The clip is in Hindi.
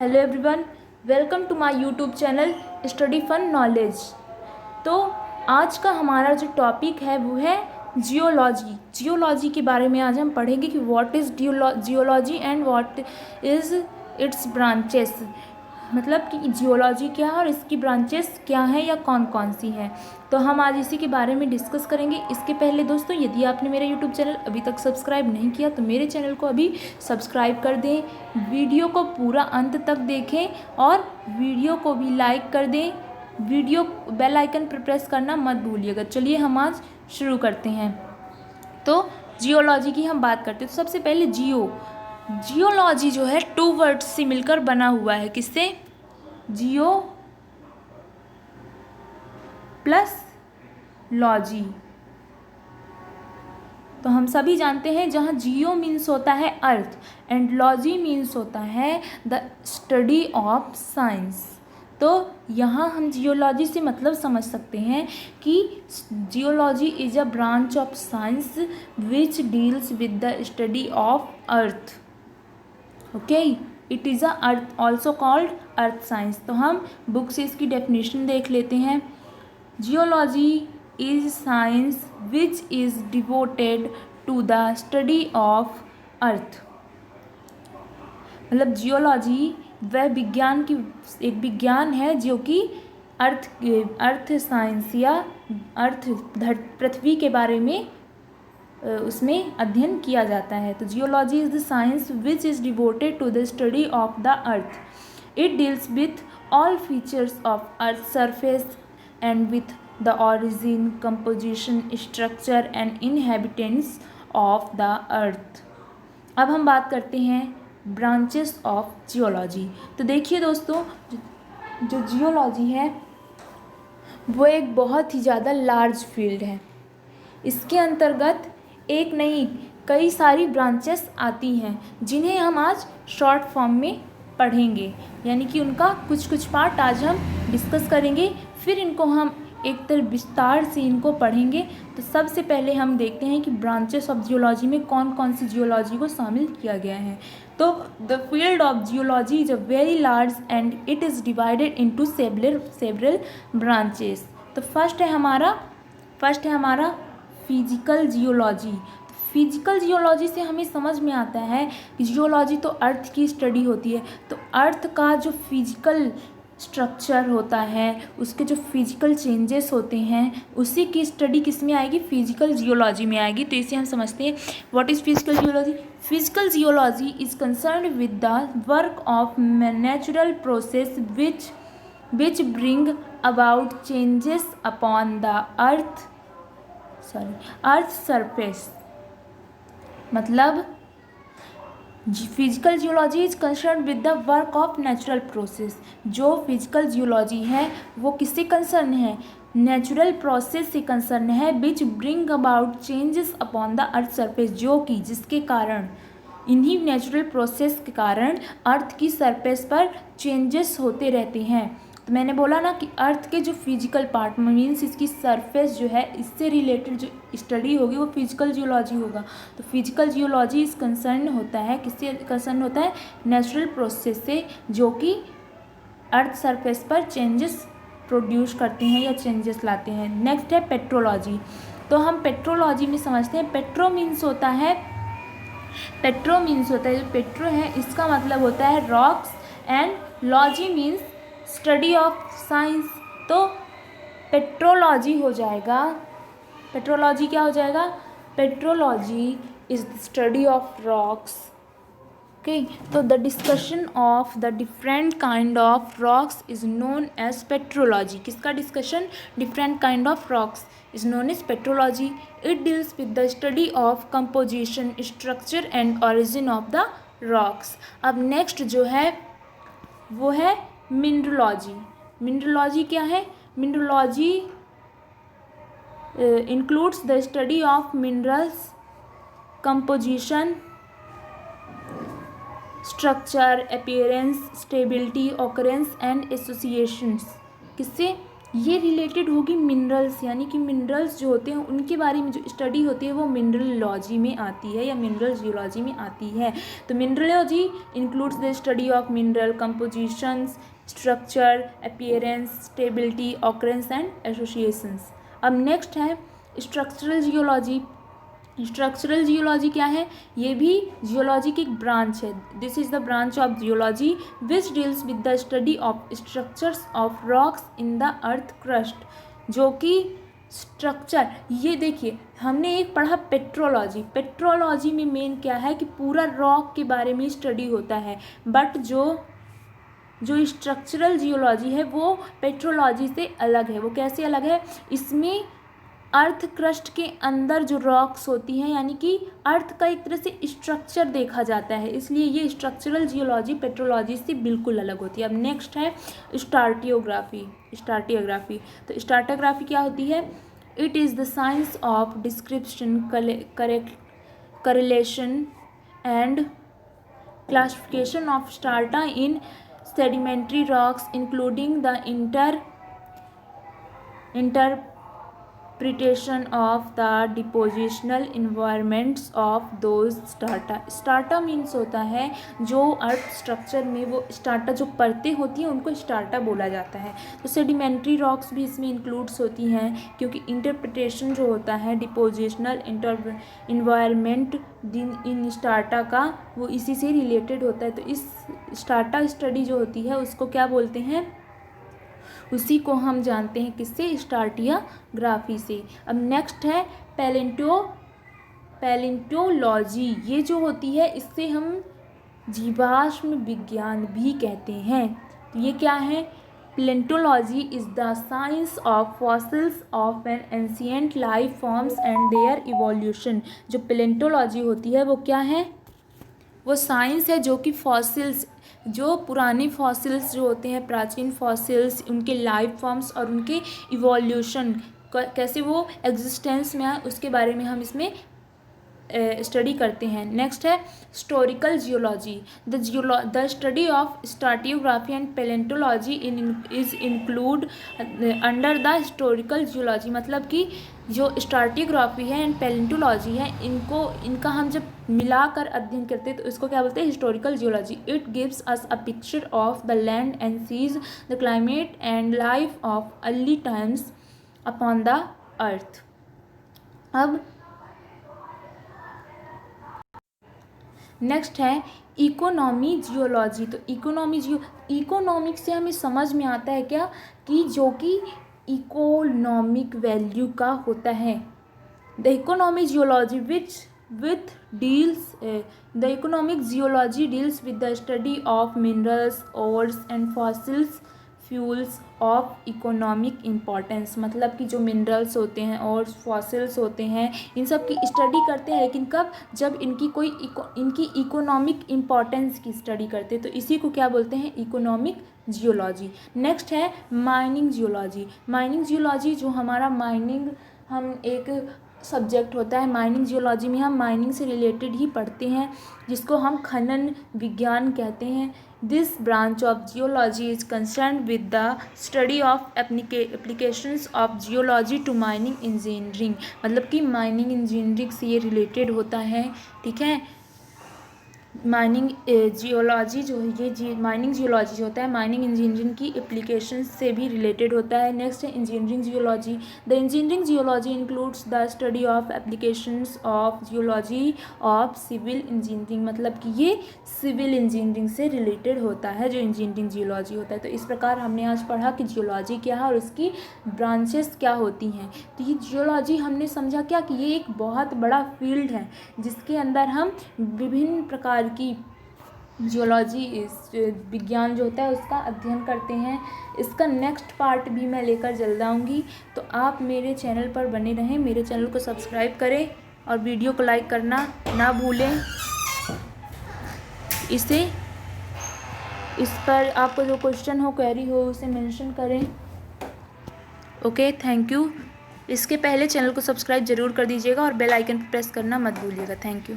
Hello everyone, welcome to my YouTube channel study fun knowledge. तो आज का हमारा जो टॉपिक है वो है जियोलॉजी। जियोलॉजी के बारे में आज हम पढ़ेंगे कि what is geology and what is it's branches. मतलब कि जियोलॉजी क्या है और इसकी ब्रांचेस क्या हैं या कौन कौन सी हैं। तो हम आज इसी के बारे में डिस्कस करेंगे। इसके पहले दोस्तों, यदि आपने मेरा यूट्यूब चैनल अभी तक सब्सक्राइब नहीं किया तो मेरे चैनल को अभी सब्सक्राइब कर दें, वीडियो को पूरा अंत तक देखें और वीडियो को भी लाइक कर दें। वीडियो बेल आइकन पर प्रेस करना मत भूलिएगा। चलिए हम आज शुरू करते हैं। तो जियोलॉजी की हम बात करते हैं। तो सबसे पहले जियोलॉजी जो है 2 वर्ड्स से मिलकर बना हुआ है। किससे? जियो प्लस लॉजी। तो हम सभी जानते हैं जहाँ जियो मीन्स होता है अर्थ एंड लॉजी मीन्स होता है द स्टडी ऑफ साइंस। तो यहाँ हम जियोलॉजी से मतलब समझ सकते हैं कि geology is a branch of science which deals with the study of earth. Okay, it is a earth also called earth science. तो हम बुक से इसकी डेफिनेशन देख लेते हैं। Geology is science which is devoted to the study of earth. मतलब जियोलॉजी वह विज्ञान की एक विज्ञान है जो कि अर्थ साइंस या अर्थ पृथ्वी के बारे में उसमें अध्ययन किया जाता है। तो geology is the science which is devoted to the study of the earth. It deals with all features of earth surface and with the origin, composition, structure and inhabitants of the earth. अब हम बात करते हैं ब्रांचेस ऑफ जियोलॉजी। तो देखिए दोस्तों, जो जियोलॉजी है वो एक बहुत ही ज़्यादा लार्ज फील्ड है। इसके अंतर्गत एक नहीं कई सारी ब्रांचेस आती हैं जिन्हें हम आज शॉर्ट फॉर्म में पढ़ेंगे, यानी कि उनका कुछ कुछ पार्ट आज हम डिस्कस करेंगे, फिर इनको हम एक तरह विस्तार से इनको पढ़ेंगे। तो सबसे पहले हम देखते हैं कि ब्रांचेस ऑफ जियोलॉजी में कौन कौन सी जियोलॉजी को शामिल किया गया है। तो the field of geology is a very large and it is divided into several branches. तो फर्स्ट है हमारा फिजिकल जियोलॉजी। फिजिकल जियोलॉजी से हमें समझ में आता है कि जियोलॉजी तो अर्थ की स्टडी होती है। तो अर्थ का जो फिजिकल स्ट्रक्चर होता है, उसके जो फिजिकल चेंजेस होते हैं, उसी की स्टडी किस में आएगी? फिजिकल जियोलॉजी में आएगी। तो इसे हम समझते हैं what is physical geology. Physical geology is concerned with the work of natural process which bring about changes upon the earth surface. मतलब physical geology is concern with the work of natural process. जो फिजिकल जियोलॉजी है वो किससे कंसर्न है? नेचुरल प्रोसेस से कंसर्न है विच bring about changes upon the earth surface. जो कि जिसके कारण, इन्हीं नेचुरल प्रोसेस के कारण अर्थ की सरफेस पर चेंजेस होते रहते हैं। तो मैंने बोला ना कि अर्थ के जो फिजिकल पार्ट मीन्स इसकी सरफेस जो है, इससे रिलेटेड जो स्टडी होगी वो फिजिकल जियोलॉजी होगा। तो फिजिकल जियोलॉजी इस कंसर्न होता है, किससे कंसर्न होता है? नेचुरल प्रोसेस से, जो कि अर्थ सरफेस पर चेंजेस प्रोड्यूस करते हैं या चेंजेस लाते हैं। नेक्स्ट है पेट्रोलॉजी। तो हम पेट्रोलॉजी में समझते हैं, पेट्रो मीन्स होता है जो पेट्रो है इसका मतलब होता है rocks and logy means study of science. तो पेट्रोलॉजी हो जाएगा, पेट्रोलॉजी क्या हो जाएगा? Petrology is the study of rocks. Okay, तो the discussion of the different kind of rocks is known as petrology. किसका discussion? Different kind of rocks is known as petrology. It deals with the study of composition, structure and origin of the rocks. अब नेक्स्ट जो है वो है मिनरलॉजी। मिनरलॉजी क्या है? Mineralogy includes the study of minerals, composition, structure, appearance, stability, occurrence and associations। किससे? ये रिलेटेड होगी मिनरल्स, यानी कि मिनरल्स जो होते हैं उनके बारे में जो स्टडी होती है वो मिनरलॉजी में आती है या मिनरल जियोलॉजी में आती है। तो mineralogy includes the study of mineral compositions, structure, appearance, stability, occurrence and associations. अब नेक्स्ट है स्ट्रक्चरल जियोलॉजी। स्ट्रक्चरल जियोलॉजी क्या है? ये भी जियोलॉजी की एक ब्रांच है। This is the branch of geology which deals with the study of structures of rocks in the earth crust. जो कि स्ट्रक्चर, ये देखिए हमने एक पढ़ा पेट्रोलॉजी। पेट्रोलॉजी में मेन क्या है कि पूरा रॉक के बारे में स्टडी होता है, बट जो स्ट्रक्चरल जियोलॉजी है वो पेट्रोलॉजी से अलग है। वो कैसे अलग है? इसमें अर्थ क्रस्ट के अंदर जो रॉक्स होती हैं, यानी कि अर्थ का एक तरह से स्ट्रक्चर देखा जाता है, इसलिए ये स्ट्रक्चरल जियोलॉजी पेट्रोलॉजी से बिल्कुल अलग होती है। अब नेक्स्ट है स्ट्राटियोग्राफी। स्ट्राटियोग्राफी, तो स्ट्राटियोग्राफी क्या होती है? It is the science of description, correlation and classification of strata in sedimentary rocks including the interpretation of the depositional environments of those strata। Strata means होता है जो अर्थ स्ट्रक्चर में वो स्टार्टा जो परतें होती हैं उनको स्टार्टा बोला जाता है। तो सेडिमेंट्री रॉक्स भी इसमें इंक्लूड्स होती हैं, क्योंकि इंटरप्रिटेशन जो होता है डिपोजिशनल इन्वायरमेंट इन स्टार्टा का, वो इसी से रिलेटेड होता है। तो इस स्टार्टा स्टडी जो होती है उसको क्या बोलते हैं? उसी को हम जानते हैं किससे? स्ट्राटियोग्राफी से। अब नेक्स्ट है पैलियोंटोलॉजी। ये जो होती है इससे हम जीवाश्म विज्ञान भी कहते हैं। तो ये क्या है? Palaeontology is the science of fossils of an ancient life forms and their evolution. जो पैलियोंटोलॉजी होती है वो क्या है? वो साइंस है जो कि फॉसिल्स, जो पुराने फॉसिल्स जो होते हैं, प्राचीन फॉसिल्स, उनके लाइफ फॉर्म्स और उनके इवोल्यूशन, कैसे वो एग्जिस्टेंस में आए, उसके बारे में हम इसमें स्टडी करते हैं। नेक्स्ट है historical geology. The study of stratigraphy and palaeontology is include under the historical geology. मतलब कि जो स्ट्राटियोग्राफी है एंड पैलियोंटोलॉजी है, इनका हम जब मिलाकर अध्ययन करते हैं तो इसको क्या बोलते हैं? Historical geology. It gives us a picture of the land and seas, the climate and life of early times upon the earth. अब नेक्स्ट है इकोनॉमी जियोलॉजी। तो इकोनॉमिक से हमें समझ में आता है क्या कि जो कि इकोनॉमिक वैल्यू का होता है। The economic geology the economic geology deals with the study of minerals, ores and fossils fuels of economic importance. मतलब कि जो मिनरल्स होते हैं और फॉसिल्स होते हैं, इन सब की स्टडी करते हैं, लेकिन कब? जब इनकी इकोनॉमिक इम्पॉर्टेंस की स्टडी करते हैं। तो इसी को क्या बोलते हैं? Economic geology. नेक्स्ट है माइनिंग जियोलॉजी। माइनिंग जियोलॉजी जो हमारा माइनिंग हम एक सब्जेक्ट होता है, माइनिंग जियोलॉजी में हम माइनिंग से रिलेटेड ही पढ़ते हैं, जिसको हम खनन विज्ञान कहते हैं। This branch of geology is concern with the study of applications of geology to mining engineering. मतलब कि माइनिंग इंजीनियरिंग से ये रिलेटेड होता है। ठीक है, माइनिंग जियोलॉजी जो है, ये माइनिंग जियोलॉजी जो होता है माइनिंग इंजीनियरिंग की एप्लीकेशंस से भी रिलेटेड होता है। नेक्स्ट है engineering geology. The engineering geology includes the study of applications of geology of civil engineering. मतलब कि ये सिविल इंजीनियरिंग से रिलेटेड होता है जो इंजीनियरिंग जियोलॉजी होता है। तो इस प्रकार हमने आज पढ़ा कि जियोलॉजी क्या है और उसकी ब्रांचेस क्या होती हैं। तो ये जियोलॉजी हमने समझा क्या कि ये एक बहुत बड़ा फील्ड है जिसके अंदर हम विभिन्न प्रकार की जियोलॉजी विज्ञान जो होता है उसका अध्ययन करते हैं। इसका नेक्स्ट पार्ट भी मैं लेकर जल्द आऊँगी। तो आप मेरे चैनल पर बने रहें, मेरे चैनल को सब्सक्राइब करें और वीडियो को लाइक करना ना भूलें। इस पर आपको जो क्वेश्चन हो, क्वेरी हो, उसे मेंशन करें। Okay, thank you. इसके पहले चैनल को सब्सक्राइब ज़रूर कर दीजिएगा और बेल आइकन पर प्रेस करना मत भूलिएगा। Thank you.